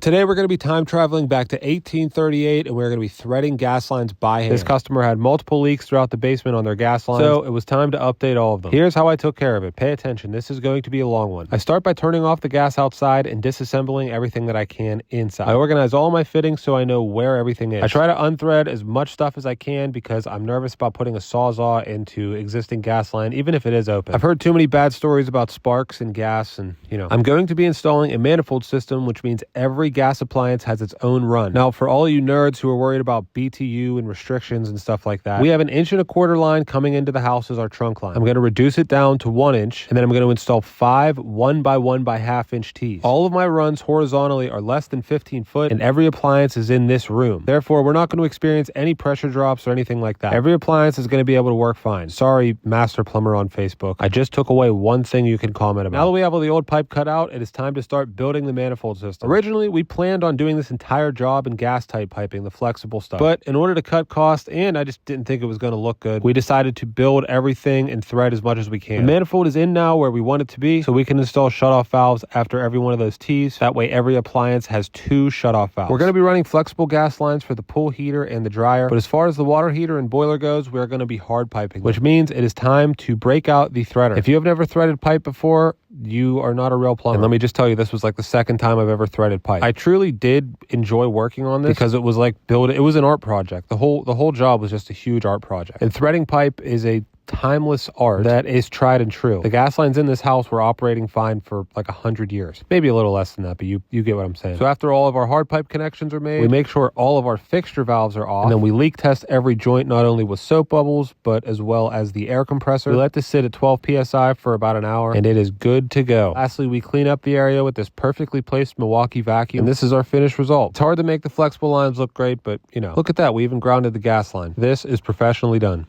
Today we're going to be time traveling back to 1838 and we're going to be threading gas lines by hand. This customer had multiple leaks throughout the basement on their gas lines, so it was time to update all of them. Here's how I took care of it. Pay attention, this is going to be a long one. I start by turning off the gas outside and disassembling everything that I can inside. I organize all my fittings so I know where everything is. I try to unthread as much stuff as I can because I'm nervous about putting a sawzall into existing gas line, even if it is open. I've heard too many bad stories about sparks and gas, and I'm going to be installing a manifold system, which means every gas appliance has its own run. Now, for all you nerds who are worried about BTU and restrictions and stuff like that, we have an 1.25" line coming into the house as our trunk line. I'm going to reduce it down to 1 inch, and then I'm going to install 5 1x1 by ½ tees. All of my runs horizontally are less than 15 foot, and every appliance is in this room. Therefore, we're not going to experience any pressure drops or anything like that. Every appliance is going to be able to work fine. Sorry, Master Plumber on Facebook. I just took away one thing you can comment about. Now that we have all the old pipe cut out, it is time to start building the manifold system. Originally, we planned on doing this entire job in gas type piping, the flexible stuff. But in order to cut costs, and I just didn't think it was going to look good, we decided to build everything and thread as much as we can. The manifold is in now where we want it to be, so we can install shutoff valves after every one of those tees. That way every appliance has 2 shutoff valves. We're going to be running flexible gas lines for the pool heater and the dryer, but as far as the water heater and boiler goes, we're going to be hard piping, which means it is time to break out the threader. If you have never threaded pipe before, you are not a real plumber. And let me just tell you, this was like the second time I've ever threaded pipe. I truly did enjoy working on this because it was like it was an art project. The whole job was just a huge art project. And threading pipe is a timeless art that is tried and true. The gas lines in this house were operating fine for like 100 years. Maybe a little less than that, but you get what I'm saying. So after all of our hard pipe connections are made, we make sure all of our fixture valves are off, and then we leak test every joint, not only with soap bubbles, but as well as the air compressor. We let this sit at 12 PSI for about an hour, and it is good to go. Lastly, we clean up the area with this perfectly placed Milwaukee vacuum, and this is our finished result. It's hard to make the flexible lines look great, but look at that. We even grounded the gas line. This is professionally done.